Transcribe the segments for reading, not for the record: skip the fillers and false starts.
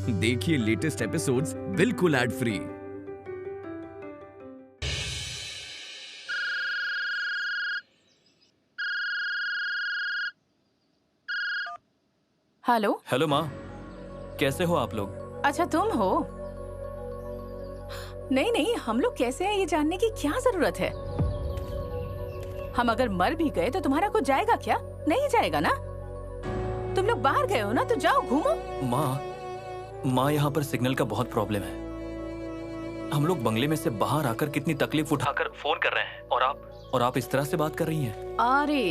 देखिए latest episodes बिल्कुल ad free. Hello. Hello माँ, कैसे हो आप लोग? अच्छा तुम हो? नहीं नहीं, हम लोग कैसे हैं ये जानने की क्या जरूरत है। हम अगर मर भी गए तो तुम्हारा कुछ जाएगा क्या? नहीं जाएगा ना। तुम लोग बाहर गए हो ना, तो जाओ घूमो। माँ यहाँ पर सिग्नल का बहुत प्रॉब्लम है। हम लोग बंगले में से बाहर आकर कितनी तकलीफ उठाकर फोन कर रहे हैं और आप इस तरह से बात कर रही हैं। अरे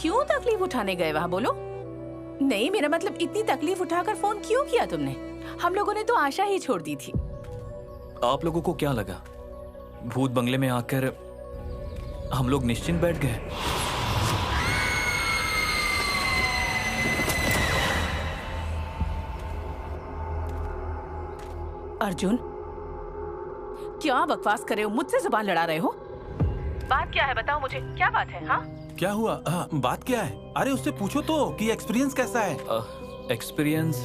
क्यों तकलीफ उठाने गए वहाँ, बोलो। नहीं, मेरा मतलब इतनी तकलीफ उठाकर फोन क्यों किया तुमने? हम लोगों ने तो आशा ही छोड़ दी थी। आप लोगों को क्या लगा भूत बंगले में आकर हम लोग निश्चिंत बैठ गए? अर्जुन, क्या बकवास कर रहे हो? मुझसे जुबान लड़ा रहे हो? बात क्या है, बताओ मुझे, क्या बात है? हाँ क्या हुआ? बात क्या है? अरे उससे पूछो तो कि एक्सपीरियंस कैसा है। एक्सपीरियंस?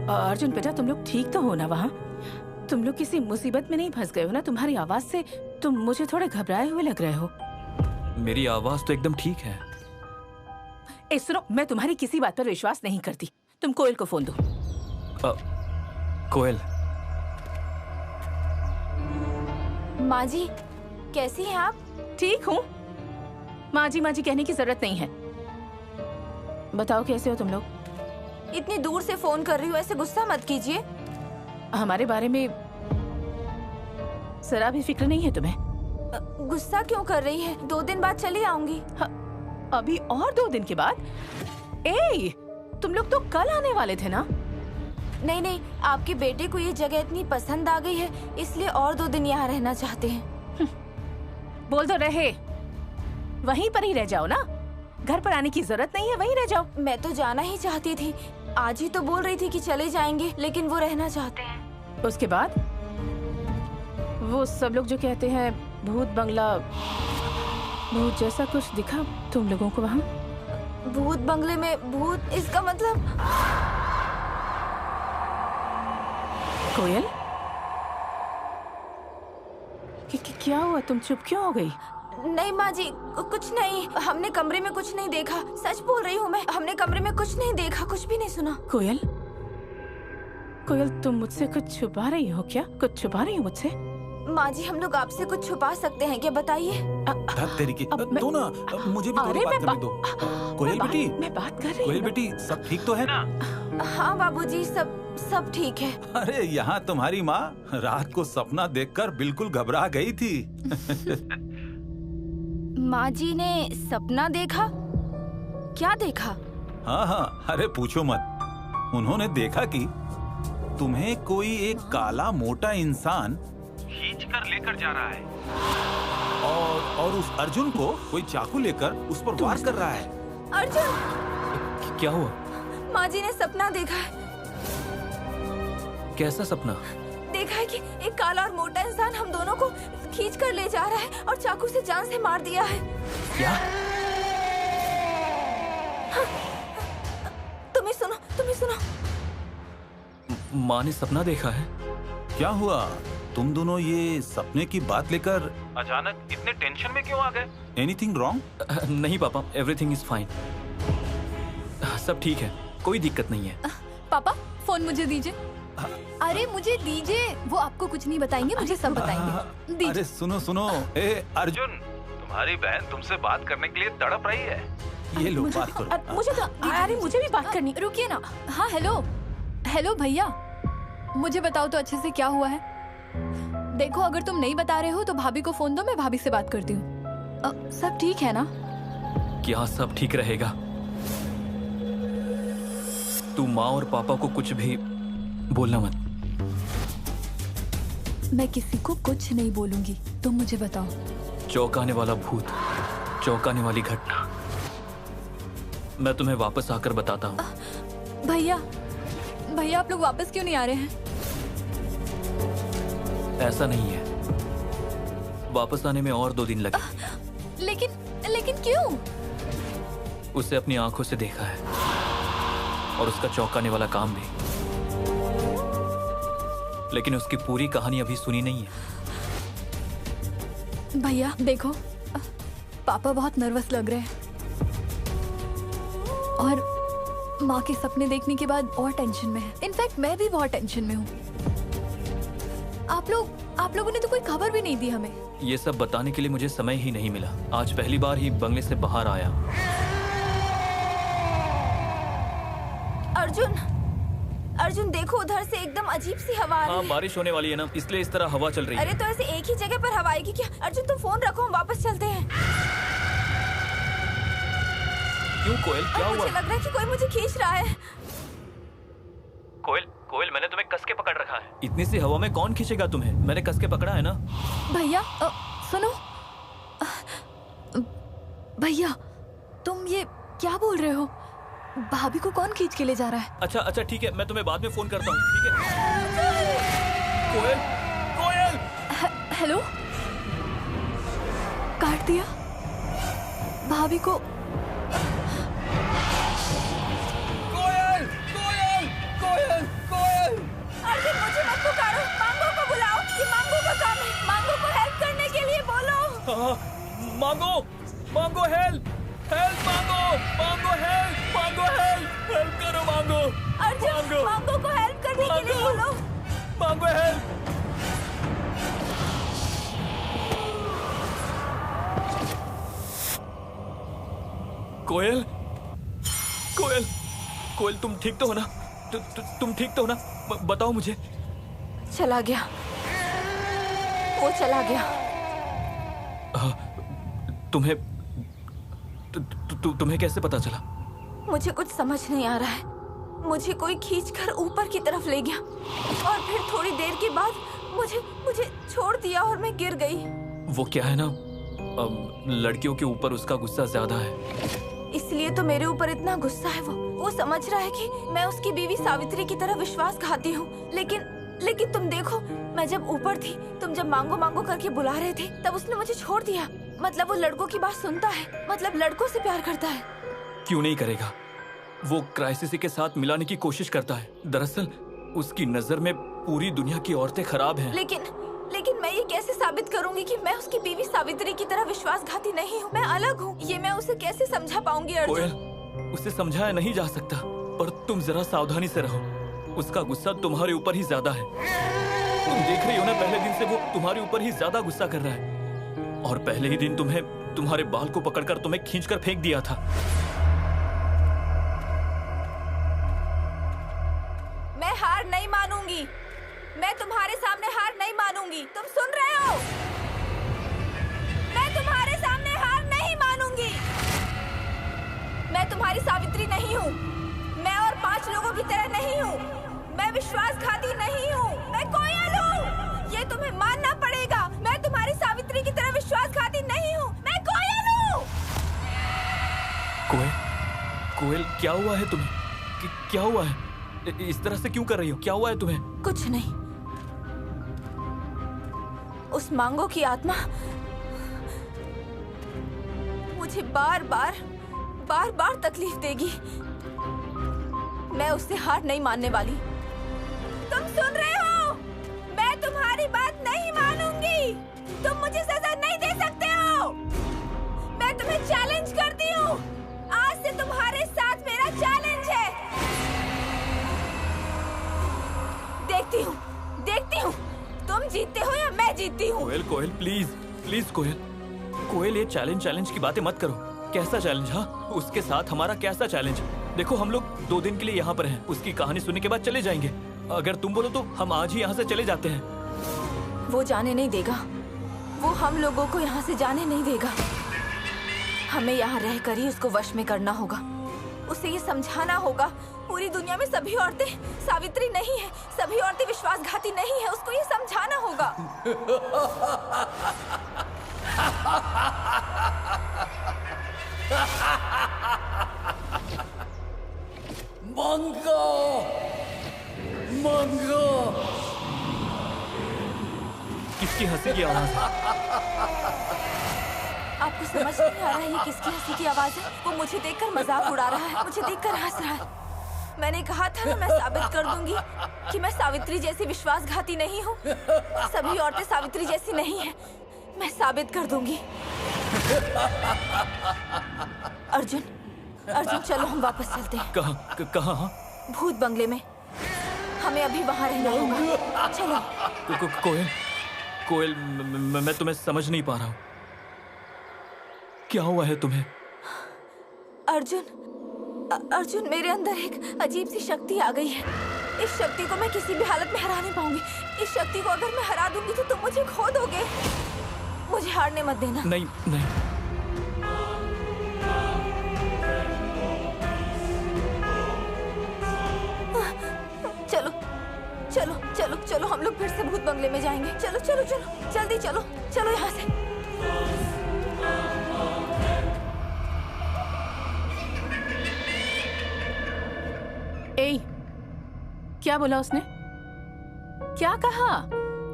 अर्जुन बेटा, तुम लोग ठीक तो हो ना? वहाँ तुम लोग किसी मुसीबत में नहीं फंस गए हो ना? तुम्हारी आवाज से तुम मुझे थोड़े घबराए हुए लग रहे हो। मेरी आवाज तो एकदम ठीक है। सुनो, मैं तुम्हारी किसी बात पर विश्वास नहीं करती। तुम कोयल को फोन दो। कोयल? माँ जी, कैसी हैं आप? ठीक हूँ। माँ जी कहने की जरूरत नहीं है। बताओ कैसे हो तुम लोग? इतनी दूर से फोन कर रही हूँ, ऐसे गुस्सा मत कीजिए। हमारे बारे में जरा भी फिक्र नहीं है तुम्हें? गुस्सा क्यों कर रही है? 2 दिन बाद चली आऊंगी। अभी और 2 दिन के बाद? तुम लोग तो कल आने वाले थे ना? नहीं, आपके बेटे को ये जगह इतनी पसंद आ गई है, इसलिए और 2 दिन यहाँ रहना चाहते हैं। बोल दो रहे, वहीं पर ही रह जाओ ना। घर पर आने की जरूरत नहीं है, वहीं रह जाओ। मैं तो जाना ही चाहती थी। आज ही तो बोल रही थी कि चले जाएंगे, लेकिन वो रहना चाहते हैं। उसके बाद वो सब लोग जो कहते हैं भूत बंगला, भूत जैसा कुछ दिखा तुम लोगों को वहाँ? भूत बंगले में भूत? इसका मतलब? कोयल, क्या हुआ? तुम चुप क्यों हो गई? नहीं माँ जी, कुछ नहीं। हमने कमरे में कुछ नहीं देखा। सच बोल रही हूँ मैं, हमने कमरे में कुछ नहीं देखा, कुछ भी नहीं सुना। कोयल, तुम मुझसे कुछ छुपा रही हो क्या? कुछ छुपा रही हो मुझसे? माँ जी, हम लोग आपसे कुछ छुपा सकते हैं क्या? बताइए। तेरी की दो ना, मुझे भी थोड़ी बात करने दो। कोयल बेटी, मैं बात कर रही हूँ। कोयल बेटी, सब ठीक तो है ना? हाँ बाबूजी, सब ठीक है। अरे यहाँ तुम्हारी माँ रात को सपना देखकर बिल्कुल घबरा गई थी। माँ जी ने सपना देखा? क्या देखा? हाँ, अरे पूछो मत। उन्होंने देखा कि तुम्हें कोई एक काला मोटा इंसान खींच कर लेकर जा रहा है और उस अर्जुन को कोई चाकू लेकर उस पर वार कर रहा है। अर्जुन! क्या हुआ? माँ जी ने सपना देखा है। कैसा सपना? देखा है कि एक काला और मोटा इंसान हम दोनों को खींच कर ले जा रहा है और चाकू से जान से मार दिया है। क्या? तुम्हें सुनो। माँ ने सपना देखा है? क्या हुआ? तुम दोनों ये सपने की बात लेकर अचानक इतने टेंशन में क्यों आ गए? Anything wrong? नहीं पापा, एवरीथिंग इज फाइन। सब ठीक है, कोई दिक्कत नहीं है। पापा, फोन मुझे दीजिए। अरे मुझे दीजिए, वो आपको कुछ नहीं बताएंगे, मुझे सब बताएंगे। दीजिए। अरे सुनो, अर्जुन, तुम्हारी बहन तुमसे बात करने के लिए तड़प रही है। ये लो, बात करो। मुझे भी बात करनी। रुकिए ना। हाँ, हेलो भैया, मुझे बताओ तो अच्छे से क्या हुआ है। देखो, अगर तुम नहीं बता रहे हो तो भाभी को फोन दो, मैं भाभी से बात करती हूँ। सब ठीक है ना? क्या सब ठीक रहेगा? तू माँ और पापा को कुछ भी बोलना मत। मैं किसी को कुछ नहीं बोलूंगी, तुम मुझे बताओ। चौंकाने वाला भूत, चौंकाने वाली घटना, मैं तुम्हें वापस आकर बताता हूँ। भैया आप लोग वापस क्यों नहीं आ रहे हैं? ऐसा नहीं है, वापस आने में और 2 दिन लगे। लेकिन क्यों? उसे अपनी आंखों से देखा है और उसका चौंकाने वाला काम भी, लेकिन उसकी पूरी कहानी अभी सुनी नहीं है। भैया देखो, पापा बहुत नर्वस लग रहे हैं और माँ के सपने देखने के बाद और टेंशन में है। इनफैक्ट मैं भी बहुत टेंशन में हूँ। आप लोगों ने तो कोई खबर भी नहीं दी हमें। ये सब बताने के लिए मुझे समय ही नहीं मिला। आज पहली बार ही बंगले से बाहर आया। अर्जुन देखो, उधर से एकदम अजीब सी हवा आ रही हाँ, है। बारिश होने वाली है ना, इसलिए इस तरह हवा चल रही है। अरे तो ऐसे एक ही जगह पर हवा आएगी क्या? अर्जुन तुम फोन रखो, हम वापस चलते हैं। क्यों कोयल, क्या हुआ? मुझे लग रहा है कि कोई मुझे खींच रहा है। कोयल, मैंने तुम्हें कस के पकड़ रखा है। इतनी सी हवा में कौन खींचेगा तुम्हें? मैंने कस के पकड़ा है ना। भैया सुनो, भैया तुम ये क्या बोल रहे हो? भाभी को कौन खींच के ले जा रहा है? अच्छा ठीक है, मैं तुम्हें बाद में फोन करता हूँ, ठीक है? कोयल। हेलो, काट दिया भाभी को। अर्जुन मुझे मत पुकारो, मांगो को बुलाओ। ये मांगो का काम है। मांगो को हेल्प करने के लिए बोलो। मांगो हेल्प करो मांगो। अर्जुन मांगो को हेल्प करने के लिए बोलो। मांगो हेल्प। कोयल, तुम ठीक तो हो ना? तुम ठीक तो हो ना? बताओ मुझे। चला गया, वो चला गया। तुम्हें कैसे पता चला? मुझे कुछ समझ नहीं आ रहा है। मुझे कोई खींचकर ऊपर की तरफ ले गया और फिर थोड़ी देर के बाद मुझे छोड़ दिया और मैं गिर गई। वो क्या है ना, लड़कियों के ऊपर उसका गुस्सा ज्यादा है, इसलिए तो मेरे ऊपर इतना गुस्सा है। वो समझ रहा है कि मैं उसकी बीवी सावित्री की तरह विश्वासघाती हूँ। लेकिन तुम देखो, मैं जब ऊपर थी, तुम जब मांगो मांगो करके बुला रहे थे, तब उसने मुझे छोड़ दिया। मतलब वो लड़कों की बात सुनता है, मतलब लड़कों से प्यार करता है। क्यों नहीं करेगा? वो क्राइसिस के साथ मिलाने की कोशिश करता है। दरअसल उसकी नजर में पूरी दुनिया की औरतें खराब हैं। लेकिन मैं ये कैसे साबित करूंगी कि मैं उसकी बीवी सावित्री की तरह विश्वासघाती नहीं हूँ? मैं अलग हूँ। ये मैं उसे कैसे समझा पाऊंगी? अर्जुन, उसे समझाया नहीं जा सकता, पर तुम जरा सावधानी से रहो। उसका गुस्सा तुम्हारे ऊपर ही ज्यादा है। तुम देख रही हो ना, पहले दिन से वो तुम्हारे ऊपर ही ज्यादा गुस्सा कर रहा है। और पहले ही दिन तुम्हारे बाल को पकड़कर तुम्हें खींचकर फेंक दिया था। मैं हार नहीं मानूंगी। मैं तुम्हारे सामने हार नहीं मानूंगी। तुम सुन रहे हो? मैं तुम्हारे सामने हार नहीं मानूंगी। मैं तुम्हारी सावित्री नहीं हूँ। मैं और 5 लोगों की तरह नहीं हूँ। मैं विश्वासघाती नहीं हूँ। मैं कोयल हूँ। ये तुम्हें मानना पड़ेगा। मैं तुम्हारी सावित्री की तरह विश्वासघाती नहीं हूँ। मैं कोयल हूँ। कोयल, क्या हुआ है तुम्हें? क्या हुआ है? इस तरह से क्यों कर रही हो? क्या हुआ है तुम्हें? कुछ नहीं। उस मांगो की आत्मा मुझे बार बार तकलीफ देगी। मैं उससे हार नहीं मानने वाली। तुम सुन रहे हो? मैं तुम्हारी बात नहीं मानूंगी। तुम मुझे सजा नहीं दे सकते हो। मैं तुम्हें चैलेंज करती हूँ। आज से तुम्हारे साथ मेरा चैलेंज है। देखती हूँ तुम जीतते हो या मैं जीतती हूँ। कोयल, प्लीज कोयल, ये चैलेंज की बातें मत करो। कैसा चैलेंज? हाँ, उसके साथ हमारा कैसा चैलेंज? देखो, हम लोग 2 दिन के लिए यहाँ पर हैं। उसकी कहानी सुनने के बाद चले जाएंगे। अगर तुम बोलो तो हम आज ही यहाँ से चले जाते हैं। वो जाने नहीं देगा। वो हम लोगों को यहाँ से जाने नहीं देगा। हमें यहाँ रहकर ही उसको वश में करना होगा। उसे ये समझाना होगा पूरी दुनिया में सभी औरतें सावित्री नहीं है, सभी औरतें विश्वासघाती नहीं है। उसको ये समझाना होगा। मंगो किसकी हंसी की आवाज है? आपको समझ नहीं आ रहा है ये किसकी हंसी की आवाज है? वो मुझे देखकर मजाक उड़ा रहा है, मुझे देखकर हंस रहा है। मैंने कहा था ना, मैं साबित कर दूंगी कि मैं सावित्री जैसी विश्वासघाती नहीं हूँ। सभी औरतें सावित्री जैसी नहीं हैं। मैं साबित कर दूंगी। अर्जुन, अर्जुन चलो हम वापस चलते हैं। कहाँ? भूत बंगले में। हमें अभी वहाँ रहना होगा। चलो। कोयल, मैं तुम्हें समझ नहीं पा रहा हूँ। क्या हुआ है तुम्हें? अर्जुन, मेरे अंदर एक अजीब सी शक्ति आ गई है। इस शक्ति को मैं किसी भी हालत में हरा नहीं पाऊंगी। इस शक्ति को अगर मैं हरा दूंगी तो तुम मुझे खो दोगे। मुझे हारने मत देना। नहीं। चलो हम लोग फिर से भूत बंगले में जाएंगे। चलो जल्दी चलो यहाँ से। ए, क्या बोला उसने? क्या कहा?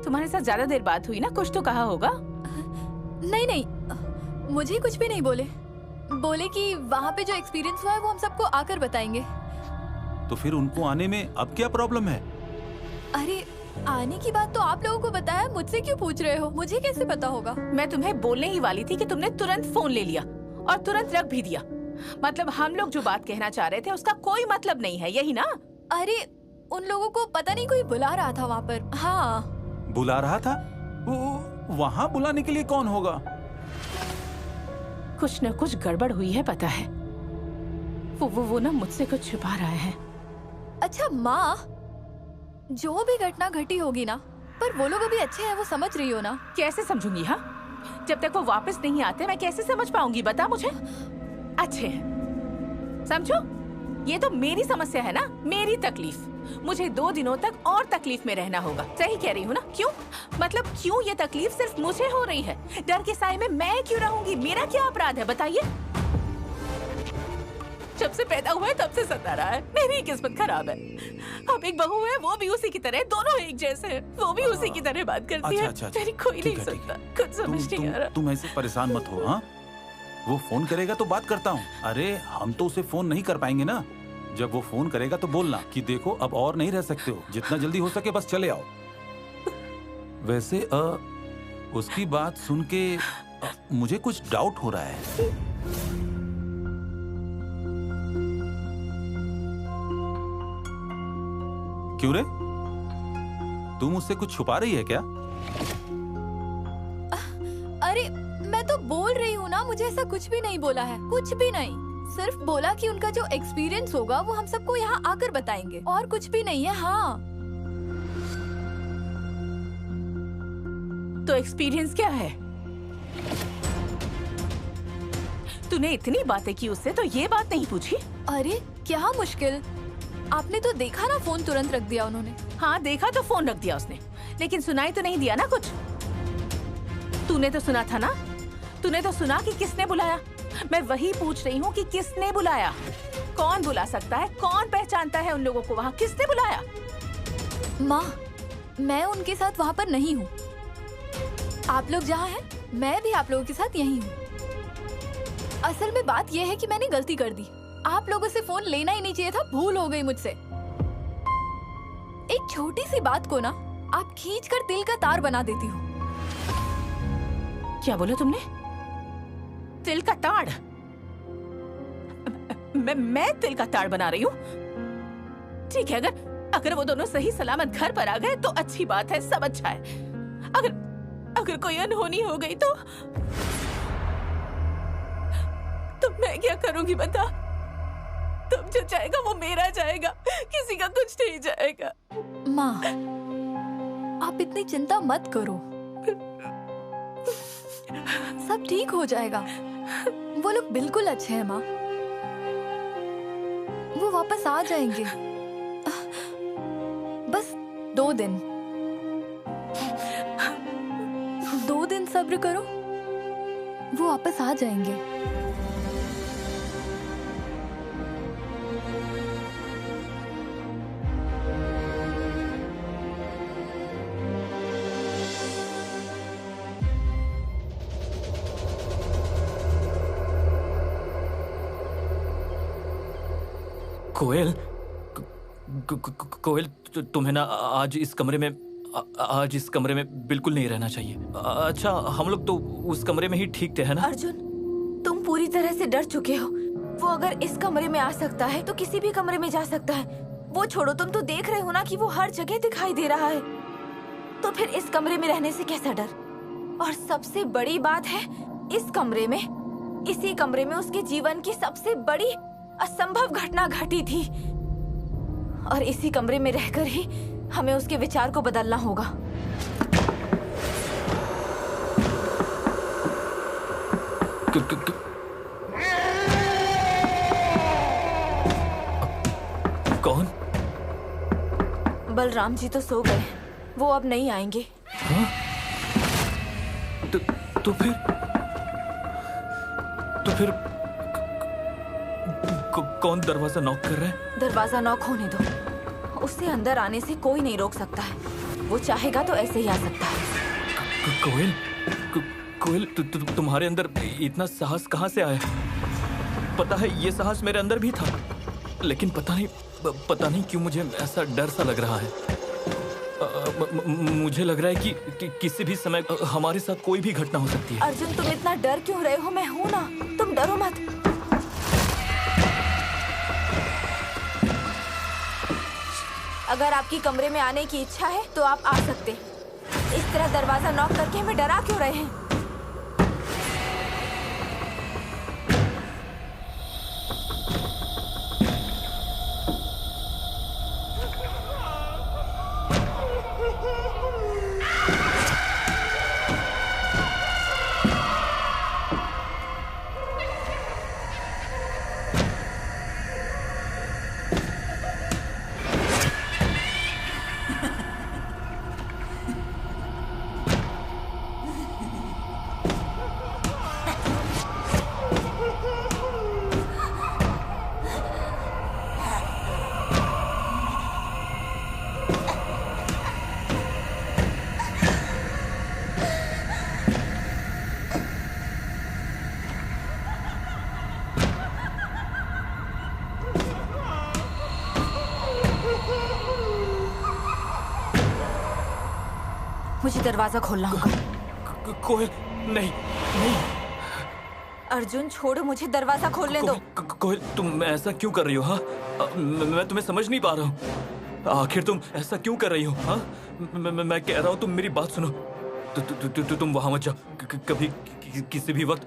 तुम्हारे साथ ज्यादा देर बात हुई ना, कुछ तो कहा होगा। नहीं, मुझे कुछ भी नहीं बोले। बोले कि वहाँ पे जो एक्सपीरियंस हुआ है वो हम सबको आकर बताएंगे। तो फिर उनको आने में अब क्या प्रॉब्लम है? अरे आने की बात तो आप लोगों को बताया, मुझसे क्यों पूछ रहे हो? मुझे कैसे पता होगा? मैं तुम्हें बोलने ही वाली थी कि तुमने तुरंत फोन ले लिया और तुरंत रख भी दिया। मतलब हम लोग जो बात कहना चाह रहे थे उसका कोई मतलब नहीं है, यही ना? अरे उन लोगों को पता नहीं कोई बुला रहा था वहाँ पर। हाँ, बुला रहा था? वहाँ बुलाने के लिए कौन होगा? कुछ न कुछ गड़बड़ हुई है, पता है। वो ना मुझसे कुछ छुपा रहा है। अच्छा माँ, जो भी घटना घटी होगी ना, पर वो लोग अभी अच्छे हैं, वो समझ रही हो ना? कैसे समझूंगी? हाँ, जब तक वो वापस नहीं आते मैं कैसे समझ पाऊंगी? बता मुझे। अच्छे हैं, समझो। ये तो मेरी समस्या है ना, मेरी तकलीफ। मुझे 2 दिनों तक और तकलीफ में रहना होगा। सही कह रही हूँ ना? क्यों? मतलब क्यों ये तकलीफ सिर्फ मुझे हो रही है? डर के साए में मैं क्यों रहूंगी? मेरा क्या अपराध है बताइए? जब से पैदा हुआ है तब से सता रहा है। मेरी किस्मत खराब है। अब एक बहू है, वो भी उसी की तरह, दोनों एक जैसे हैं। वो भी उसी की तरह बात करती है। अच्छा। मेरी कोई नहीं सकता। कुछ समझ नहीं आ रहा। तुम ऐसे परेशान मत हो। हाँ, वो फोन करेगा तो बात करता हूँ। अरे हम तो उसे फोन नहीं कर पाएंगे ना। जब वो फोन करेगा तो बोलना कि देखो अब और नहीं रह सकते हो, जितना जल्दी हो सके बस चले आओ। वैसे उसकी बात सुन के मुझे कुछ डाउट हो रहा है। क्यों रे? तुम मुझसे कुछ छुपा रही है क्या? अरे मैं तो बोल रही हूँ ना, मुझे ऐसा कुछ भी नहीं बोला है। कुछ भी नहीं, सिर्फ बोला कि उनका जो एक्सपीरियंस होगा वो हम सबको यहाँ आकर बताएंगे, और कुछ भी नहीं है। हाँ, तो एक्सपीरियंस क्या है? तूने इतनी बातें की उससे तो ये बात नहीं पूछी? अरे क्या मुश्किल, आपने तो देखा ना, फोन तुरंत रख दिया उन्होंने। हाँ देखा तो फोन रख दिया उसने, लेकिन सुनाई तो नहीं दिया ना कुछ। तूने तो सुना था ना? तूने तो सुना कि किसने बुलाया? मैं वही पूछ रही हूँ कि किसने बुलाया? कौन बुला सकता है? कौन पहचानता है उन लोगों को? वहाँ किसने बुलाया? माँ, मैं उनके साथ वहाँ पर नहीं हूँ। आप लोग जहाँ हैं, मैं भी आप लोगों के साथ यही हूँ। असल में बात यह है कि मैंने गलती कर दी। आप लोगों से फोन लेना ही नहीं चाहिए था, भूल हो गई मुझसे। एक छोटी सी बात को ना आप खींचकर दिल का तार बना देती हो। क्या बोला तुमने? तिल का ताड़? मैं तिल का ताड़ बना रही हूँ? ठीक है, अगर वो दोनों सही सलामत घर पर आ गए तो अच्छी बात है, सब अच्छा है। अगर कोई अनहोनी हो गई तो मैं क्या करूंगी बता? तुम जो जाएगा वो मेरा जाएगा, किसी का कुछ नहीं जाएगा। माँ, आप इतनी चिंता मत करो, सब ठीक हो जाएगा। वो लोग बिल्कुल अच्छे हैं माँ, वो वापस आ जाएंगे। बस 2 दिन, 2 दिन सब्र करो, वो वापस आ जाएंगे। कोयल, कोयल, तुम्हें ना आज इस कमरे में बिल्कुल नहीं रहना चाहिए। अच्छा, हम लोग तो उस कमरे में ही ठीक थे, है ना? अर्जुन, तुम पूरी तरह से डर चुके हो। वो अगर इस कमरे में आ सकता है तो किसी भी कमरे में जा सकता है। वो छोड़ो, तुम तो देख रहे हो ना कि वो हर जगह दिखाई दे रहा है। तो फिर इस कमरे में रहने से कैसा डर? और सबसे बड़ी बात है, इस कमरे में, इसी कमरे में उसके जीवन की सबसे बड़ी असंभव घटना घटी थी। और इसी कमरे में रहकर ही हमें उसके विचार को बदलना होगा। कौन? बलराम जी तो सो गए, वो अब नहीं आएंगे। हाँ? तो फिर कौन दरवाजा नॉक कर रहा है? दरवाजा नॉक होने दो, उससे अंदर आने से कोई नहीं रोक सकता है। वो चाहेगा तो ऐसे ही आ सकता है। कोयल, कोयल, तुम्हारे अंदर इतना साहस कहाँ से आया? पता है, ये साहस मेरे अंदर भी था, लेकिन पता नहीं क्यों मुझे ऐसा डर सा लग रहा है। मुझे लग रहा है कि किसी भी समय हमारे साथ कोई भी घटना हो सकती है। अर्जुन, तुम इतना डर क्यों रहे हो? मैं हूं ना, तुम डरो मत। अगर आपकी कमरे में आने की इच्छा है तो आप आ सकते। इस तरह दरवाजा नॉक करके हमें डरा क्यों रहे हैं? मुझे दरवाजा खोलना होगा। कोयल, नहीं। अर्जुन, छोड़ो मुझे, दरवाजा खोलने दो। कोयल, तुम ऐसा क्यों कर रही हो? हाँ, मैं तुम्हें समझ नहीं पा रहा हूँ। आखिर तुम ऐसा क्यों कर रही हो? हाँ, मैं कह रहा हूँ, तुम मेरी बात सुनो। तुम वहां मत जाओ। कभी किसी भी वक्त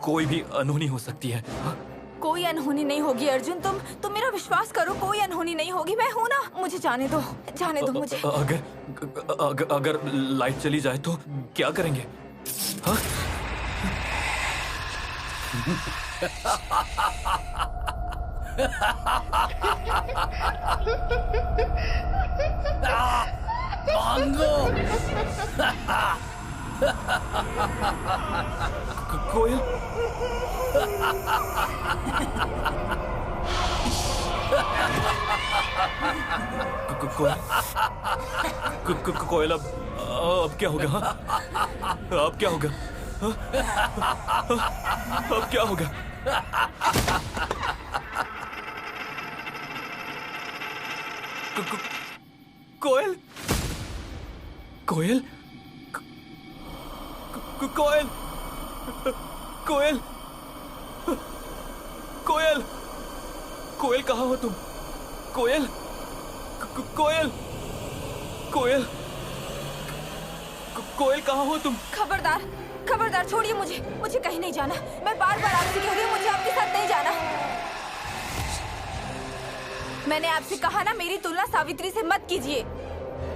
कोई भी अनहोनी हो सकती है। हाँ? कोई अनहोनी नहीं होगी अर्जुन, तुम मेरा विश्वास करो, कोई अनहोनी नहीं होगी। मैं हूं ना, मुझे जाने दो मुझे। अगर लाइट चली जाए तो क्या करेंगे? हाँ? कोयल, कोयल, अब क्या होगा? हाँ? अब क्या होगा? हाँ? अब क्या होगा? कोयल, कोयल, कोयल, कोयल, कोयल, कोयल, कहाँ हो तुम? कोयल, कोयल, कोयल, कोयल, कहाँ हो तुम? खबरदार, छोड़िए मुझे कहीं नहीं जाना। मैं बार बार आपसे कह रही हूँ, मुझे आपके साथ नहीं जाना। मैंने आपसे कहा ना, मेरी तुलना सावित्री से मत कीजिए।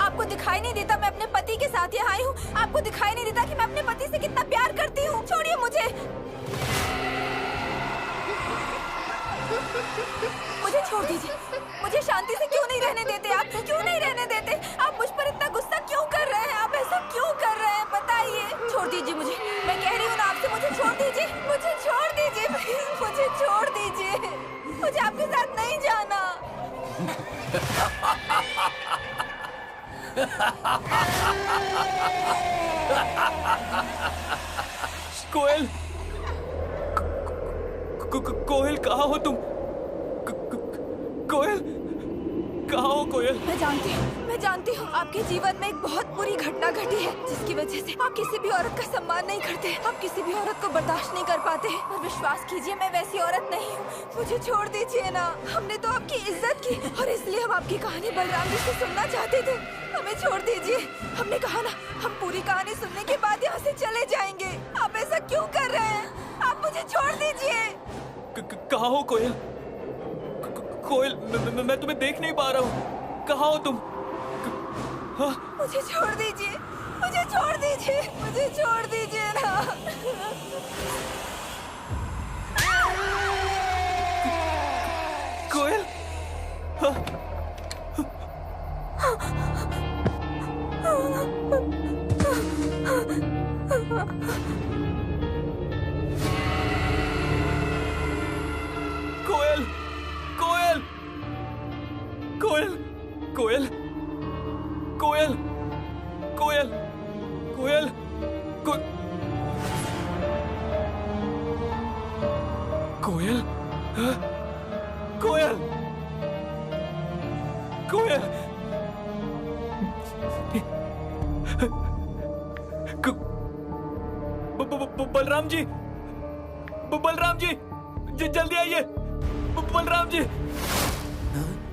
आपको दिखाई नहीं देता मैं अपने पति के साथ यहाँ आई हूँ? आपको दिखाई नहीं देता कि मैं अपने पति से कितना प्यार करती हूँ? छोड़िए मुझे छोड़ दीजिए। मुझे शांति से क्यों नहीं रहने देते? आप क्यों नहीं रहने देते? आप मुझ पर इतना गुस्सा क्यों कर रहे हैं? आप ऐसा क्यों कर रहे हैं? बताइए। छोड़ दीजिए मुझे, मैं कह रही हूँ ना आपसे, मुझे छोड़ दीजिए, मुझे छोड़ दीजिए, मुझे छोड़ दीजिए, मुझे आपके साथ नहीं जाना। कोयल, कोयल, कहाँ हो तुम? कोयल, कहाँ हो कोयल? मैं जानती हूँ आपके जीवन में एक बहुत बुरी घटना घटी है जिसकी वजह से आप किसी भी औरत का सम्मान नहीं करते, आप किसी भी औरत को बर्दाश्त नहीं कर पाते। और विश्वास कीजिए मैं वैसी औरत नहीं हूँ, मुझे छोड़ दीजिए ना। हमने तो आपकी इज्जत की और इसलिए हम आपकी कहानी बलराम जी से सुनना चाहते थे। हमें छोड़ दीजिए, हमने कहा ना हम पूरी कहानी सुनने के बाद यहाँ से चले जाएंगे। आप ऐसा क्यों कर रहे हैं? आप मुझे छोड़ दीजिए। कहाँ हो कोयल? कोयल, मैं तुम्हें देख नहीं पा रहा हूँ। कहाँ हो तुम? हाँ? मुझे छोड़ दीजिए, मुझे छोड़ दीजिए, मुझे छोड़ दीजिए ना। कोयल? हाँ? कोयल, कोयल, कोयल, कोयल, कोयल, कोयल, कोयल, कोयल, हाँ? कोयल, कोयल, बलराम जी, बलराम जी, जल्दी आइए, बलराम जी,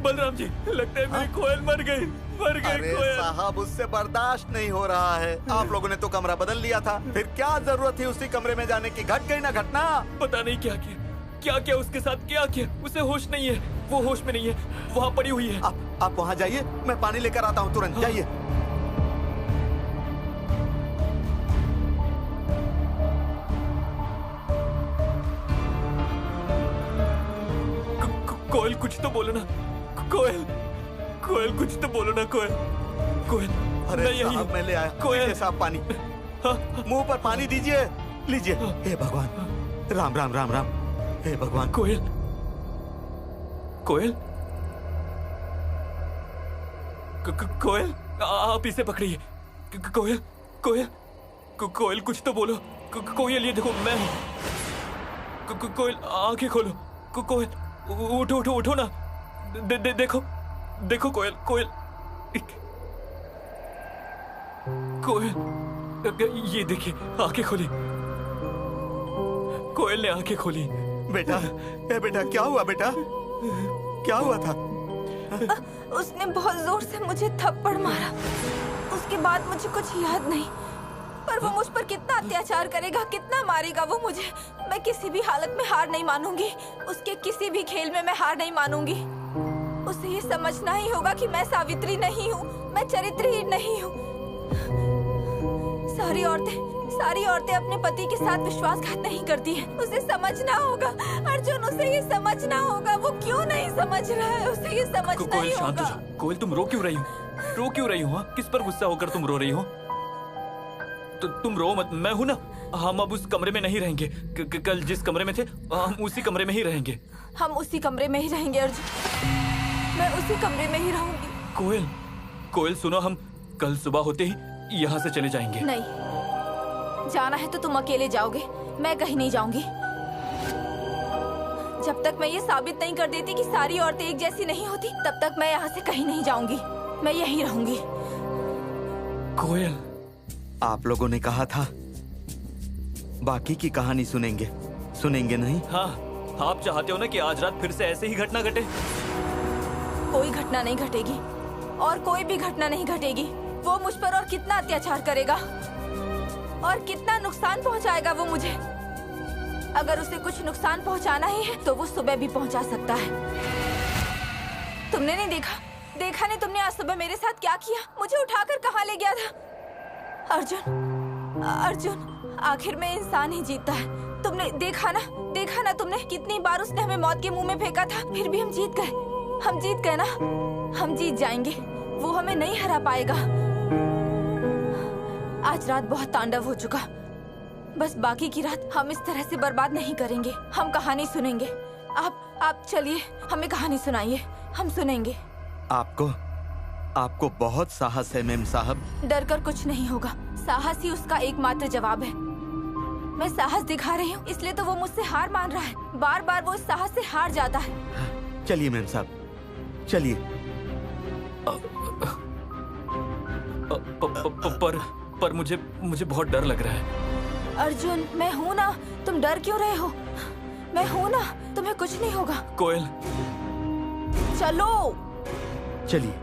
बलराम जी, लगता है मेरी कोयल मर गई अरे कोयल। साहब उससे बर्दाश्त नहीं हो रहा है। आप लोगों ने तो कमरा बदल लिया था, फिर क्या जरूरत थी उसी कमरे में जाने की? घट गई ना घटना। पता नहीं क्या किया, क्या क्या उसके साथ क्या किया, उसे होश नहीं है, वो होश में नहीं है, वहाँ पड़ी हुई है। आप वहाँ जाइए, मैं पानी लेकर आता हूँ तुरंत। जाइए। कोयल कुछ तो बोलो ना, कोयल, कोयल कुछ तो बोलो ना, कोयल, कोयल। अरे मैं यही साहब मैं ले आया। कोयल। लीजिए साहब पानी, हाँ? मुंह पर पानी दीजिए, लीजिए। हे भगवान, राम राम राम राम। हे भगवान। कोयल, कोयल, कोयल, आप इसे पकड़िए। कोयल, कोयल, कोयल कुछ तो बोलो। कोयल ये देखो मैं हूँ। कोयल आंखें खोलो। कोयल उठो उठो उठो ना। देखो देखो कोयल, कोयल, कोयल, ये देखिए आंखें खोली। कोयल ने आंखें खोली। बेटा, बेटा क्या हुआ बेटा? क्या हुआ था? उसने बहुत जोर से मुझे थप्पड़ मारा, उसके बाद मुझे कुछ याद नहीं। पर वो मुझ पर कितना अत्याचार करेगा, कितना मारेगा वो मुझे, मैं किसी भी हालत में हार नहीं मानूंगी। उसके किसी भी खेल में मैं हार नहीं मानूंगी। उसे ये समझना ही होगा कि मैं सावित्री नहीं हूँ, मैं चरित्रहीन नहीं हूँ। सारी औरतें अपने पति के साथ विश्वासघात नहीं करती हैं। उसे समझना होगा अर्जुन, उसे ये समझना होगा। वो क्यों नहीं समझ रहा है? उसे ये समझना ही कोयल शांत हो होगा। जाओ। कोयल तुम रो क्यों रही हो? रो क्यों रही हो? हाँ? किस पर गुस्सा होकर तुम रो रही हो? तो तुम रो मत, मैं हूं ना। हम अब उस कमरे में नहीं रहेंगे। कल जिस कमरे में थे हम उसी कमरे में ही रहेंगे। हम उसी कमरे में ही रहेंगे अर्जुन, मैं उसी कमरे में ही रहूंगी। कोयल, कोयल सुनो, हम कल सुबह होते ही यहाँ से चले जाएंगे। नहीं, जाना है तो तुम अकेले जाओगे, मैं कहीं नहीं जाऊंगी। जब तक मैं ये साबित नहीं कर देती कि सारी औरतें एक जैसी नहीं होती, तब तक मैं यहाँ से कहीं नहीं जाऊंगी। मैं यहीं रहूंगी। कोयल, आप लोगों ने कहा था बाकी की कहानी सुनेंगे, सुनेंगे नहीं? हाँ, आप चाहते हो ना कि आज रात फिर से ऐसे ही घटना घटे? कोई घटना नहीं घटेगी और कोई भी घटना नहीं घटेगी। वो मुझ पर और कितना अत्याचार करेगा और कितना नुकसान पहुंचाएगा वो मुझे। अगर उसे कुछ नुकसान पहुंचाना ही है तो वो सुबह भी पहुंचा सकता है। तुमने नहीं देखा नहीं तुमने आज सुबह मेरे साथ क्या किया? मुझे उठाकर कहाँ ले गया था? अर्जुन, आखिर में इंसान ही जीतता है। तुमने देखा ना तुमने कितनी बार उसने हमें मौत के मुंह में फेंका था, फिर भी हम जीत गए ना। हम जीत जाएंगे, वो हमें नहीं हरा पाएगा। आज रात बहुत तांडव हो चुका, बस बाकी की रात हम इस तरह से बर्बाद नहीं करेंगे। हम कहानी सुनेंगे। आप चलिए, हमें कहानी सुनाइए, हम सुनेंगे। आपको बहुत साहस है मेम साहब। डर कर कुछ नहीं होगा, साहस ही उसका एकमात्र जवाब है। मैं साहस दिखा रही हूँ, इसलिए तो वो मुझसे हार मान रहा है। बार बार वो इस साहस से हार जाता है। चलिए मेम साहब, चलिए। पर मुझे बहुत डर लग रहा है। अर्जुन, मैं हूँ ना, तुम डर क्यों रहे हो? मैं हूँ ना, तुम्हें कुछ नहीं होगा। कोयल, चलो। चलिए।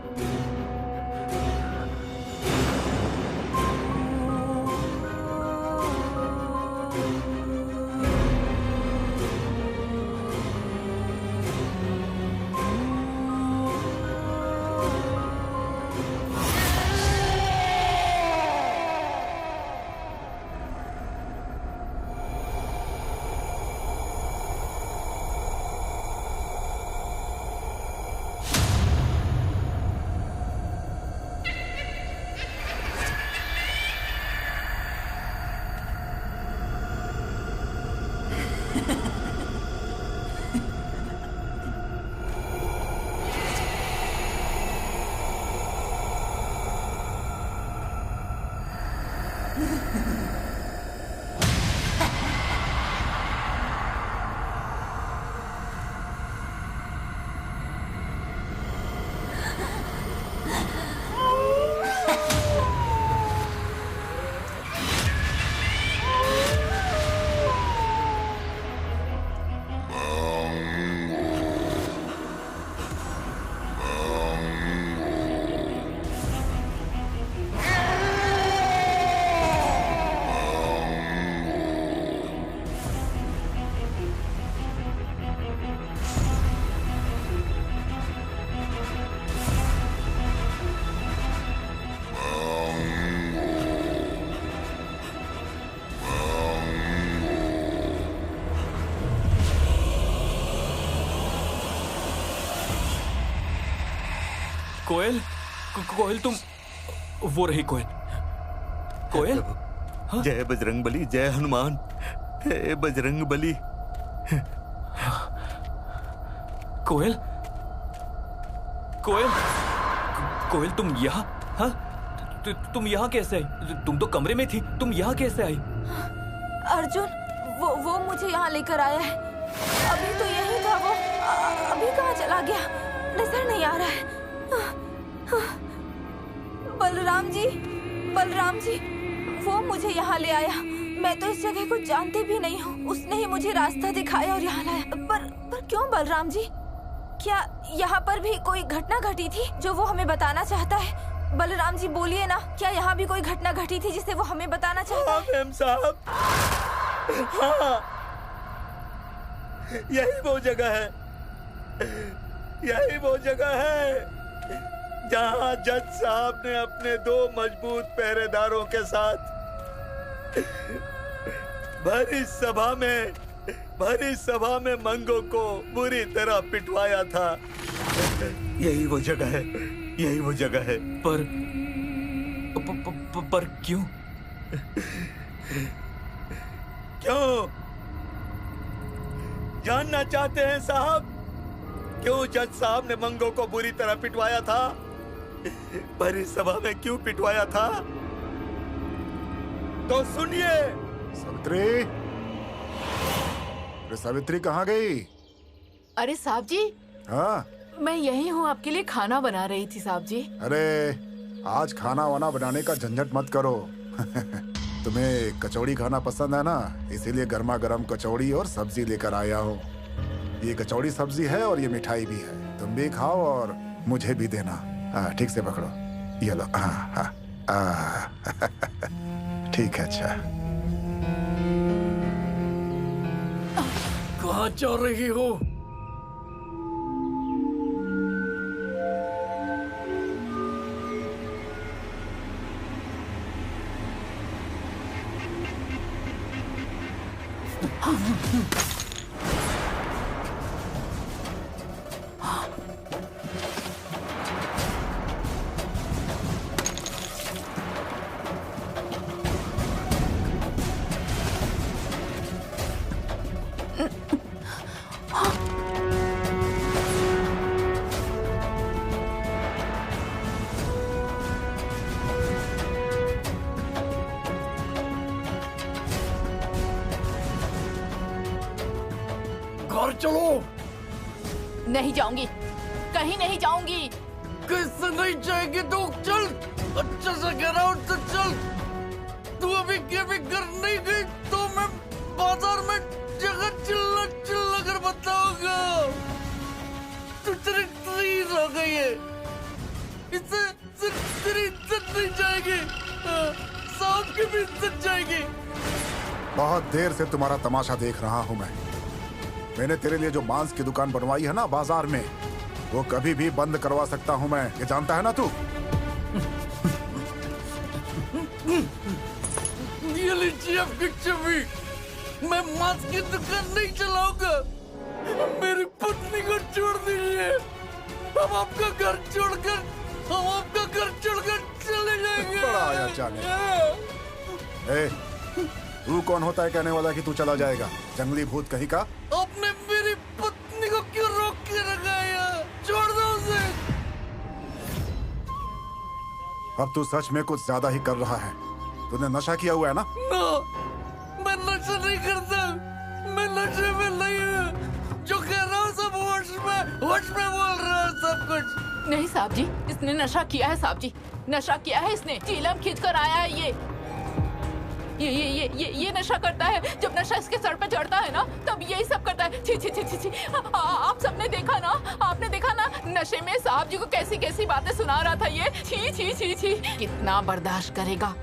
कोयल, कोयल तुम, वो रही कोयल। कोयल, हाँ? जय बजरंग बली, जय हनुमान। हे बजरंग बली। कोयल, कोयल, कोयल तुम यहाँ? हाँ? तुम यहाँ कैसे आई? तुम तो कमरे में थी, तुम यहाँ कैसे आई? अर्जुन, वो मुझे यहाँ लेकर आया है। अभी तो यही था वो, अभी कहाँ चला गया? नजर नहीं आ रहा है। बलराम जी, बलराम जी, वो मुझे यहाँ ले आया। मैं तो इस जगह को जानती भी नहीं हूँ। उसने ही मुझे रास्ता दिखाया और यहाँ लाया। पर क्यों बलराम जी? क्या यहाँ पर भी कोई घटना घटी थी जो वो हमें बताना चाहता है? बलराम जी बोलिए ना, क्या यहाँ भी कोई घटना घटी थी जिसे वो हमें बताना चाहता है? मेम साहब, हाँ, यही वो जगह है, यही वो जगह है जहाँ जज साहब ने अपने 2 मजबूत पहरेदारों के साथ भरी सभा में मंगो को बुरी तरह पिटवाया था। यही वो जगह है, यही वो जगह है। पर क्यों? क्यों जानना चाहते हैं साहब? क्यों जज साहब ने मंगो को बुरी तरह पिटवाया था? भरी सभा में क्यों पिटवाया था? तो सुनिए। सावित्री, अरे सावित्री कहाँ गई? अरे साहब जी, हाँ, मैं यही हूँ, आपके लिए खाना बना रही थी साहब जी। अरे आज खाना वाना बनाने का झंझट मत करो। तुम्हें कचौड़ी खाना पसंद है ना, इसीलिए गर्मा गर्म कचौड़ी और सब्जी लेकर आया हूँ। ये कचौड़ी सब्जी है और ये मिठाई भी है। तुम भी खाओ और मुझे भी देना। हाँ, ठीक से पकड़ो, ये लो। हाँ हाँ, ठीक है। अच्छा, कहाँ जा रही हो? घर चलो। नहीं जाऊंगी, कहीं नहीं जाऊंगी। कैसे नहीं जाएगी तू? चल, अच्छे से कह रहा हूँ तो चल। तू अभी के भी घर नहीं गई तो मैं बाजार में जगह चिल्ला चिल्ला कर बताऊंगा। तू तेरी तरीफ हो गई है, इससे सिर्फ तेरी इज्जत नहीं जाएगी, साहब की भी इज्जत जाएगी। बहुत देर से तुम्हारा तमाशा देख रहा हूँ मैं। मैंने तेरे लिए जो मांस की दुकान बनवाई है ना बाजार में, वो कभी भी बंद करवा सकता हूँ मैं, ये जानता है ना तू? ये लीजिए आपकी चाबी। मैं मांस की दुकान नहीं चलाऊंगा। मेरी पत्नी को छोड़ दीजिए। हम आपका घर छोड़कर चले जाएंगे। बड़ा आया जाने। ए, तू कौन होता है कहने वाला कि तू चला जाएगा? जंगली भूत कहीं का। आपने मेरी पत्नी को क्यों रोक के रखा है? छोड़ दो उसे। अब तू सच में कुछ ज्यादा ही कर रहा है। तूने नशा किया हुआ है ना? नो, मैं नशा नहीं करता। मैं नशे में नहीं हूँ। जो कह रहा हूँ सब होश में बोल रहा हूँ सब कुछ। नहीं साहब जी, इसने नशा किया है साहब जी, नशा किया है इसने। चीलम खींच कर आया है ये नशा करता है। जब नशा इसके सर पे चढ़ता है ना तब यही सब करता है। छी छी छी छी छी। आप सबने देखा ना, आपने देखा ना नशे में साहब जी को कैसी कैसी बातें सुना रहा था ये। छी छी छी छी। कितना बर्दाश्त करेगा?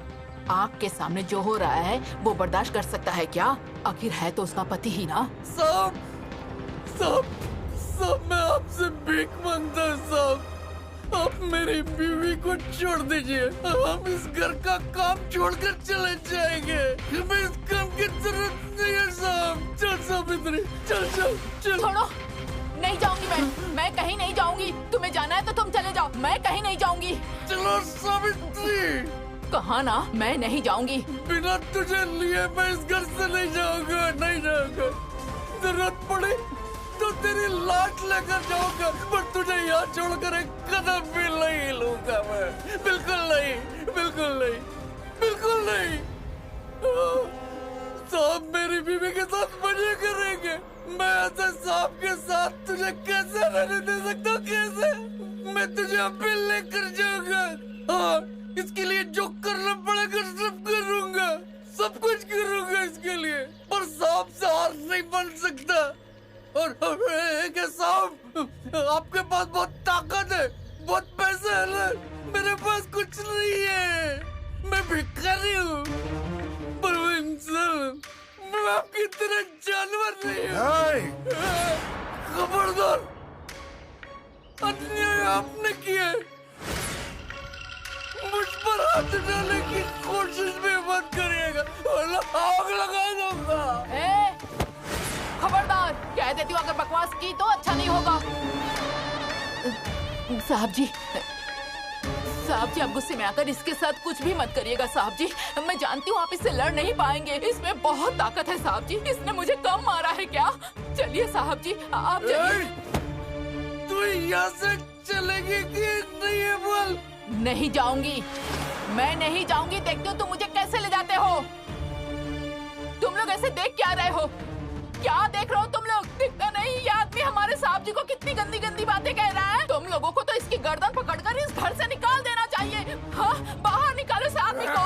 आँख के सामने जो हो रहा है वो बर्दाश्त कर सकता है क्या? आखिर है तो उसका पति ही ना। साहब मैं आपसे भीख मांगता हूँ साहब। आप मेरी बीवी को छोड़ दीजिए। हम इस घर का काम छोड़कर चले जाएंगे। हमें इस काम की जरूरत नहीं है साहब। चल सावित्री, चल चल चल। छोड़ो, नहीं जाऊंगी मैं कहीं नहीं जाऊंगी। तुम्हें जाना है तो तुम चले जाओ, मैं कहीं नहीं जाऊंगी। चलो सावित्री। कहा ना मैं नहीं जाऊंगी। बिना तुझे लिए मैं इस घर से नहीं जाऊंगा, नहीं जाऊंगा। जरूरत पड़े तो तेरी लाश लेकर जाऊंगा, पर तुझे यहाँ छोड़कर एक कदम भी नहीं लूंगा मैं। बिल्कुल नहीं, बिल्कुल नहीं, बिल्कुल नहीं। साहब मेरी बीवी के साथ मजे करेंगे। मैं ऐसे साहब के साथ तुझे कैसे रहने दे सकता हूँ? कैसे? मैं तुझे अभी लेकर जाऊंगा। हाँ, इसके लिए जो करना पड़ेगा सब करूंगा, सब कुछ करूंगा इसके लिए। पर साहब से हार नहीं बन सकता। और साहब आपके पास बहुत ताकत है, बहुत पैसा है ना। मेरे पास कुछ नहीं है, मैं भिखारी हूँ। पर वो इंसान, मैं आपकी तरह जानवर नहीं हूँ। खबरदार, अन्याय आपने किया। मुझ पर हाथ डालने की कोशिश भी मत करिएगा वरना आग लगा दूंगा। खबरदार, कह देती हूँ अगर बकवास की तो अच्छा नहीं होगा। साहब जी आप गुस्से में आकर इसके साथ कुछ भी मत करिएगा साहब जी। मैं जानती हूँ आप इससे लड़ नहीं पाएंगे, इसमें बहुत ताकत है साहब जी। इसने मुझे कम मारा है क्या? चलिए साहब जी आप चलिए। तू यहाँ से चलेगी कि नहीं है बोल? नहीं जाऊंगी, मैं नहीं जाऊंगी। देखते हो तुम मुझे कैसे ले जाते हो? तुम लोग ऐसे देख क्या रहे हो? क्या देख रहे हो तुम लोग? दिखता नहीं ये आदमी हमारे साहब जी को कितनी गंदी गंदी बातें कह रहा है। तुम लोगों को तो इसकी गर्दन पकड़कर इस घर से निकाल देना चाहिए। हाँ, बाहर निकालो इस आदमी को।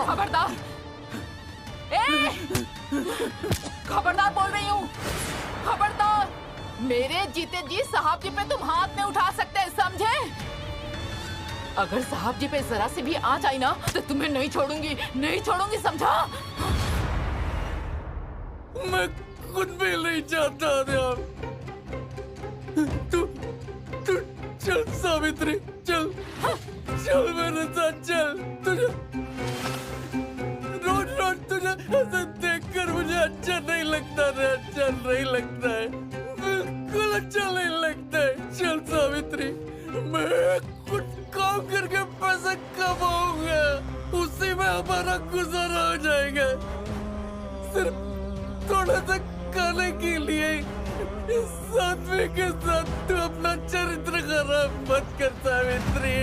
खबरदार, खबरदार बोल रही हूँ, खबरदार। मेरे जीते जी साहब जी पे तुम हाथ नहीं उठा सकते, समझे? अगर साहब जी पे जरा से भी आँच आई ना तो तुम्हें नहीं छोड़ूंगी, नहीं छोड़ूंगी, समझा? मैं खुद भी नहीं चाहता यार। तू चल सावित्री, चल चल मेरे साथ चल। तुझे रोज तुझे ऐसे देखकर मुझे अच्छा नहीं लगता रे, अच्छा नहीं लगता है, बिल्कुल अच्छा नहीं लगता है। चल सावित्री, मैं कुछ काम करके पैसा कमाऊंगा, उसी में हमारा गुजारा हो जाएगा। सिर्फ थोड़ा सा खाने के लिए इस आदमी के साथ तू अपना चरित्र खराब मत कर सावित्री।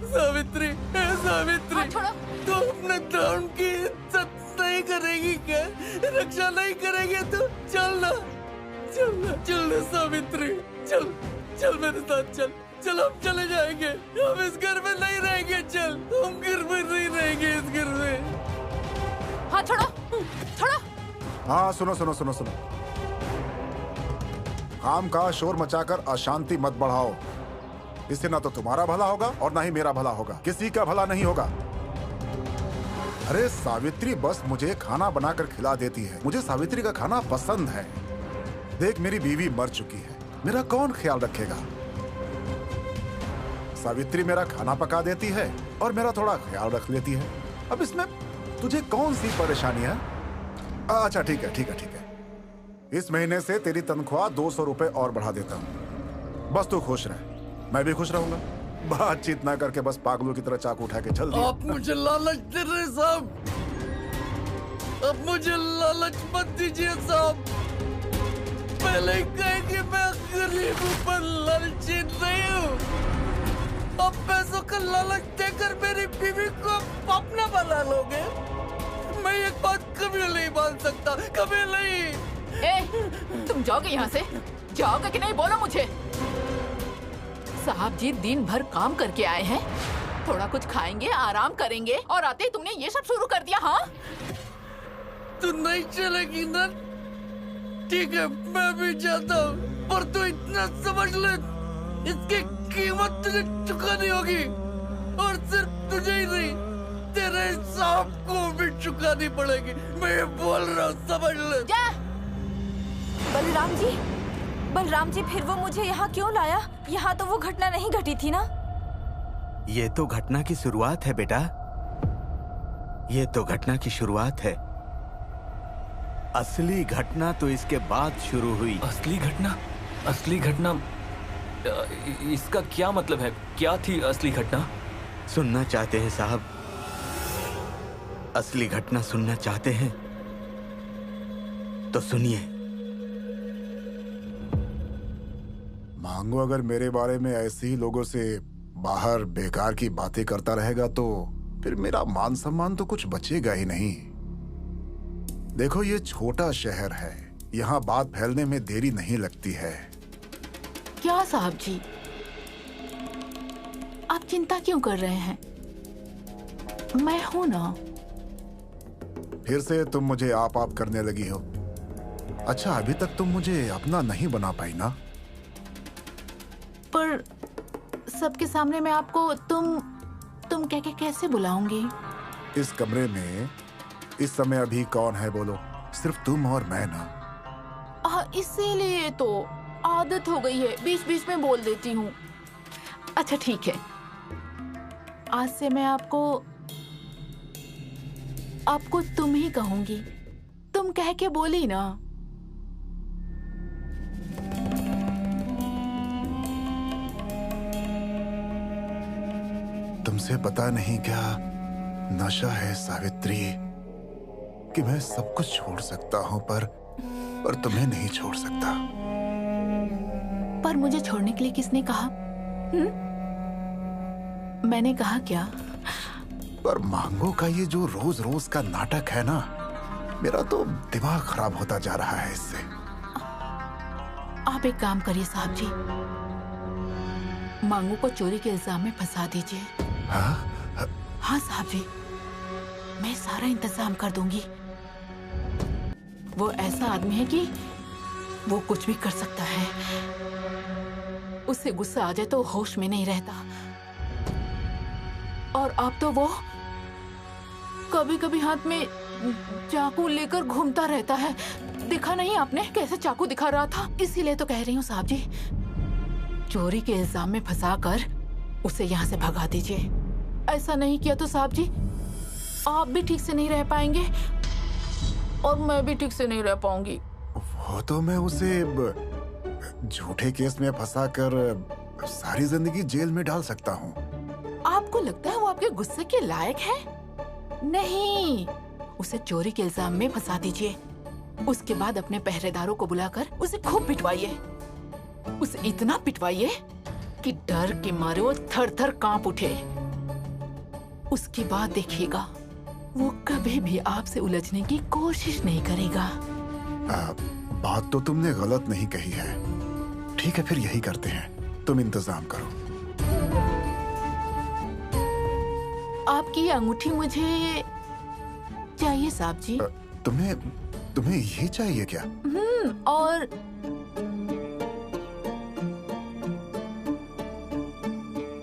सावित्री, सावित्री, तू अपने धर्म की इज्जत नहीं करेगी क्या? रक्षा नहीं करेगी तो चल ना, चल ना, चल ना सावित्री, चल चल मेरे साथ चल, चल हम चले जाएंगे, हम इस घर में नहीं रहेंगे, चल हम घर में नहीं रहेंगे, इस घर में। हाँ छोड़ो, छोड़ो। हाँ सुनो सुनो सुनो सुनो, काम का शोर मचाकर अशांति मत बढ़ाओ। इससे ना तो तुम्हारा भला होगा और ना ही मेरा भला होगा, किसी का भला नहीं होगा। अरे सावित्री बस मुझे खाना बनाकर खिला देती है, मुझे सावित्री का खाना पसंद है। देख मेरी बीवी मर चुकी है, मेरा कौन ख्याल रखेगा? सावित्री मेरा खाना पका देती है और मेरा थोड़ा ख्याल रख लेती है। अब इसमें तुझे कौन सी परेशानी है? अच्छा ठीक है ठीक है ठीक है, इस महीने से तेरी तनख्वाह 200 रुपए और बढ़ा देता हूँ। बस तू खुश रह, मैं भी खुश रहूंगा। बातचीत ना करके बस पागलों की तरह चाकू उठा के चल दिया। आप मुझे लालच दे रहे साहब, अब मुझे लालच मत दीजिए साहब। पहले कहे कि मैं गरीब हूँ पर लालची नहीं हूँ। अब पैसों का लालच देकर मेरी बीवी को अपना बना लोगे? मैं एक बात कभी नहीं मान सकता, कभी नहीं। ए, तुम जाओगे यहाँ से? जाओगे कि नहीं बोलो मुझे। साहब जी दिन भर काम करके आए हैं, थोड़ा कुछ खाएंगे, आराम करेंगे और आते ही तुमने ये सब शुरू कर दिया। हाँ तू नहीं चलेगी ना? ठीक है मैं भी जाता हूँ, पर तू इतना समझ ले, इसकी कीमत तुझे चुकानी होगी। और सिर्फ तुझे ही नहीं, तेरे सांप को भी चुकानी पड़ेगी। मैं ये बोल रहा हूँ, समझ ले। जा। बलराम जी फिर वो मुझे यहाँ क्यों लाया? यहाँ तो वो घटना नहीं घटी थी ना? ये तो घटना की शुरुआत है बेटा, ये तो घटना की शुरुआत है। असली घटना तो इसके बाद शुरू हुई। असली घटना? असली घटना? इसका क्या मतलब है? क्या थी असली घटना? सुनना चाहते हैं साहब? असली घटना सुनना चाहते हैं तो सुनिए। मांगो अगर मेरे बारे में ऐसे ही लोगों से बाहर बेकार की बातें करता रहेगा तो फिर मेरा मान सम्मान तो कुछ बचेगा ही नहीं। देखो ये छोटा शहर है, यहाँ बात फैलने में देरी नहीं लगती है। क्या साहब जी, आप चिंता क्यों कर रहे हैं? मैं हूं ना। फिर से तुम मुझे आप करने लगी हो। अच्छा अभी तक तुम मुझे अपना नहीं बना पाई ना? पर सबके सामने मैं आपको तुम कह के कैसे बुलाऊंगी? इस कमरे में इस समय अभी कौन है बोलो? सिर्फ तुम और मैं ना। इसीलिए तो आदत हो गई है, बीच बीच में बोल देती हूँ। अच्छा ठीक है, आज से मैं आपको तुम ही कहूंगी। तुम कह के बोली ना। तुमसे पता नहीं क्या नशा है सावित्री कि मैं सब कुछ छोड़ सकता हूँ पर तुम्हें नहीं छोड़ सकता। पर मुझे छोड़ने के लिए किसने कहा? मैंने कहा क्या? पर मांगो का ये जो रोज रोज का नाटक है ना, मेरा तो दिमाग खराब होता जा रहा है इससे। आप एक काम करिए साहब जी, मांगो को चोरी के इल्जाम में फंसा दीजिए। हाँ साहब जी, मैं सारा इंतजाम कर दूंगी। वो ऐसा आदमी है कि वो कुछ भी कर सकता है। उससे गुस्सा आ जाए तो होश में नहीं रहता। और अब तो वो कभी कभी हाथ में चाकू लेकर घूमता रहता है। देखा नहीं आपने कैसे चाकू दिखा रहा था? इसीलिए तो कह रही हूँ साहब जी, चोरी के इल्जाम में फंसाकर उसे यहाँ से भगा दीजिए। ऐसा नहीं किया तो साहब जी आप भी ठीक से नहीं रह पाएंगे और मैं भी ठीक से नहीं रह पाऊंगी। वो तो मैं उसे झूठे केस में फंसाकर सारी जिंदगी जेल में डाल सकता हूँ। आपको लगता है वो आपके गुस्से के लायक है? नहीं, उसे चोरी के इल्जाम में फंसा दीजिए। उसके बाद अपने पहरेदारों को बुलाकर उसे खूब पिटवाइए। उसे इतना पिटवाइए कि डर के मारे वो थर थर कांप उठे। उसके बाद देखिएगा वो कभी भी आपसे उलझने की कोशिश नहीं करेगा। बात तो तुमने गलत नहीं कही है। ठीक है, फिर यही करते हैं, तुम इंतजाम करो। आपकी अंगूठी मुझे चाहिए साहब जी। तुम्हें ये चाहिए क्या? और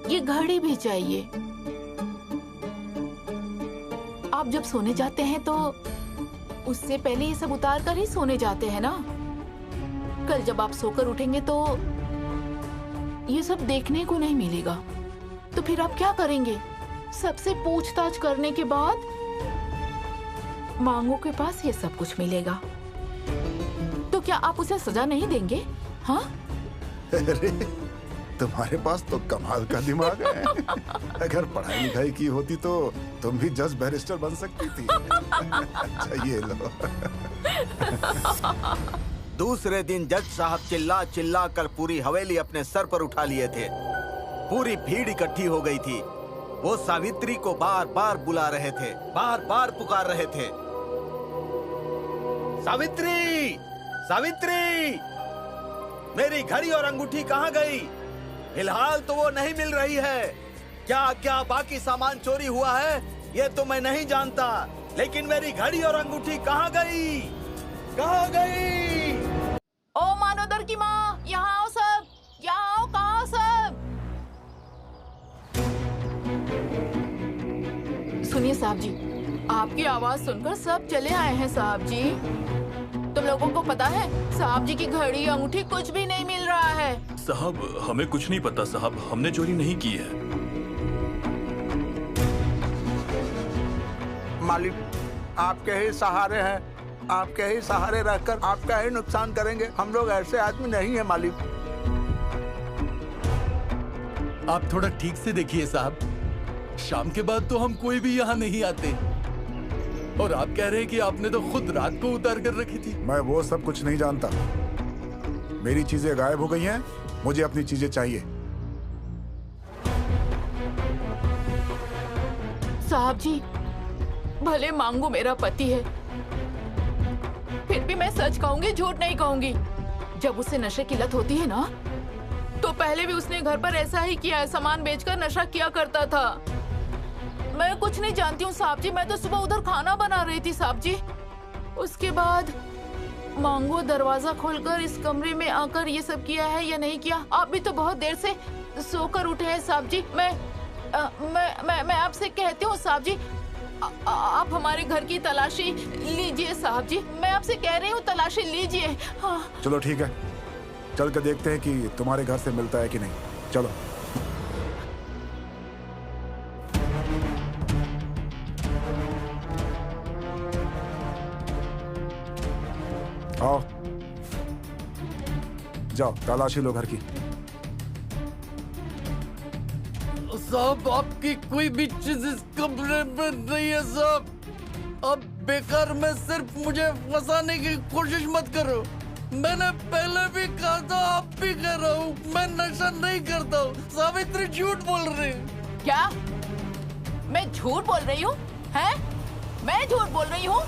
ये घड़ी भी चाहिए। आप जब सोने जाते हैं तो उससे पहले ये सब उतार कर ही सोने जाते हैं ना। कल जब आप सोकर उठेंगे तो ये सब देखने को नहीं मिलेगा। तो फिर आप क्या करेंगे? सबसे पूछताछ करने के बाद मांगो के पास ये सब कुछ मिलेगा। तो क्या आप उसे सजा नहीं देंगे? हाँ? अरे तुम्हारे पास तो कमाल का दिमाग है। अगर पढ़ाई लिखाई की होती तो तुम भी जज बैरिस्टर बन सकती थी। अच्छा ये लो। दूसरे दिन जज साहब चिल्ला चिल्ला कर पूरी हवेली अपने सर पर उठा लिए थे। पूरी भीड़ इकट्ठी हो गई थी। वो सावित्री को बार बार बुला रहे थे, बार बार पुकार रहे थे। सावित्री, सावित्री, मेरी घड़ी और अंगूठी कहाँ गई? फिलहाल तो वो नहीं मिल रही है। क्या क्या बाकी सामान चोरी हुआ है ये तो मैं नहीं जानता, लेकिन मेरी घड़ी और अंगूठी कहाँ गई? कहाँ गई? ओ मानोदर की माँ, यहाँ आओ सब, यहाँ आओ। कहाँ सब? सुनिए साहब जी, आपकी आवाज सुनकर सब चले आए हैं साहब जी। तुम लोगों को पता है साहब जी की घड़ी अंगूठी कुछ भी नहीं मिल रहा है। साहब हमें कुछ नहीं पता साहब, हमने चोरी नहीं की है। मालिक आपके ही सहारे हैं, आपके ही सहारे रहकर आपका ही नुकसान करेंगे। हम लोग ऐसे आदमी नहीं है मालिक। आप थोड़ा ठीक से देखिए साहब, शाम के बाद तो हम कोई भी यहाँ नहीं आते। और आप कह रहे हैं कि आपने तो खुद रात को उतार कर रखी थी। मैं वो सब कुछ नहीं जानता। मेरी चीजें गायब हो गई हैं, मुझे अपनी चीजें चाहिए। साहब जी, भले मांगू मेरा पति है, फिर भी मैं सच कहूंगी, झूठ नहीं कहूंगी। जब उसे नशे की लत होती है ना, तो पहले भी उसने घर पर ऐसा ही किया है, सामान बेचकर नशा किया करता था। मैं कुछ नहीं जानती हूँ साहब जी, मैं तो सुबह उधर खाना बना रही थी साहब जी। उसके बाद मांगो दरवाजा खोलकर इस कमरे में आकर ये सब किया है या नहीं किया। आप भी तो बहुत देर से सोकर उठे हैं साहब जी। मैं आपसे कहती हूँ साहब जी, आप हमारे घर की तलाशी लीजिए साहब जी। मैं आपसे कह रही हूँ तलाशी लीजिए। हाँ। चलो ठीक है, चल कर देखते हैं कि तुम्हारे घर से मिलता है कि नहीं। चलो। आओ, जाओ तलाशी लो घर की। साहब आपकी कोई भी चीज इस कमरे में नहीं है साहब। अब बेकार में सिर्फ मुझे फंसाने की कोशिश मत करो। मैंने पहले भी कहा था, आप भी कह रहा हूँ, मैं नशा नहीं करता हूँ। सावित्री झूठ बोल रही है। क्या मैं झूठ बोल रही हूँ? हैं? मैं झूठ बोल रही हूँ?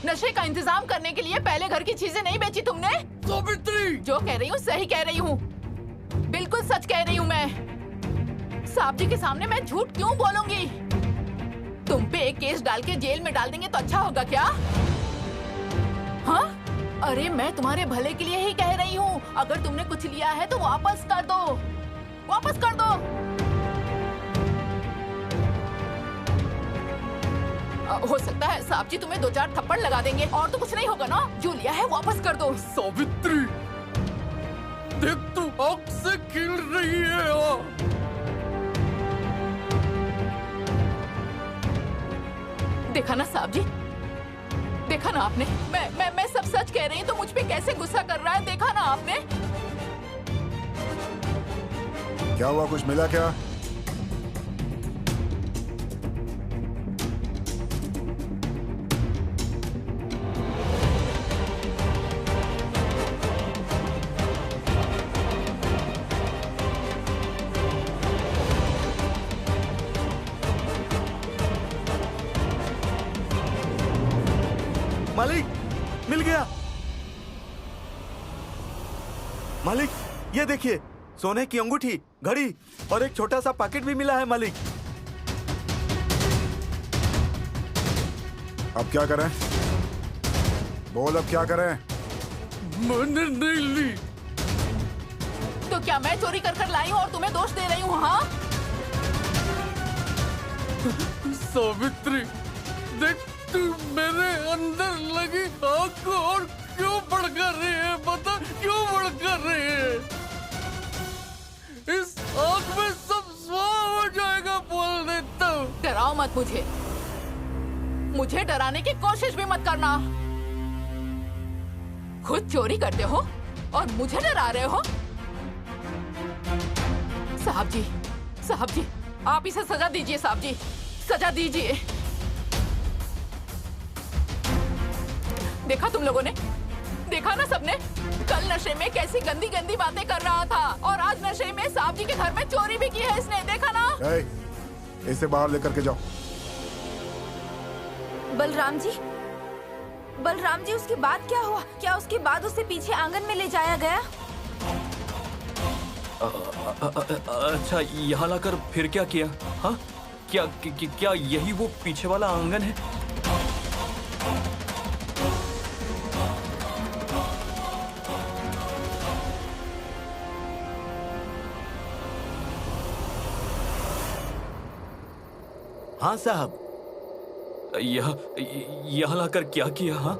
नशे का इंतजाम करने के लिए पहले घर की चीजें नहीं बेची तुमने? सावित्री, जो कह रही हूँ सही कह रही हूँ, बिल्कुल सच कह रही हूँ मैं। साहब जी के सामने मैं झूठ क्यों बोलूंगी? तुम पे एक केस डाल के जेल में डाल देंगे तो अच्छा होगा क्या? हाँ? अरे मैं तुम्हारे भले के लिए ही कह रही हूँ। अगर तुमने कुछ लिया है तो वापस कर दो, वापस कर दो। हो सकता है साहब जी तुम्हें 2-4 थप्पड़ लगा देंगे और तो कुछ नहीं होगा ना। जो लिया है वापस कर दो। सावित्री, देख तू आग से खिल रही है। देखा ना साहब जी, देखा ना आपने? मैं सब सच कह रही हूँ तो मुझ पे कैसे गुस्सा कर रहा है। देखा ना आपने? क्या हुआ, कुछ मिला क्या? मालिक, मिल गया। मालिक, ये देखिए, सोने की अंगूठी, घड़ी और एक छोटा सा पैकेट भी मिला है मालिक। अब क्या करें? बोल, अब क्या करें? मैंने नहीं ली। तो क्या मैं चोरी कर कर लाई हूँ और तुम्हें दोष दे रही हूँ? हाँ, सावित्री, देख तू मेरे अंदर लगी आग को और क्यों भड़का रही है? बता, क्यों भड़का रही है? इस आग में सब स्वाह हो जाएगा, बोल देता हूँ। डराओ मत मुझे, मुझे डराने की कोशिश भी मत करना। खुद चोरी करते हो और मुझे डरा रहे हो? साहब जी, साहब जी, आप इसे सजा दीजिए। साहब जी, सजा दीजिए। देखा तुम लोगों ने? देखा ना सबने? कल नशे में कैसी गंदी गंदी बातें कर रहा था और आज नशे में साहब जी के घर में चोरी भी की है इसने। देखा ना? इसे बाहर लेकर के जाओ। बलराम जी, बलराम जी, उसके बाद क्या हुआ? क्या उसके बाद उसे पीछे आंगन में ले जाया गया? अच्छा, यहाँ लाकर फिर क्या किया? हाँ, क्या यही वो पीछे वाला आंगन है? हाँ साहब। यहाँ लाकर क्या किया? हाँ,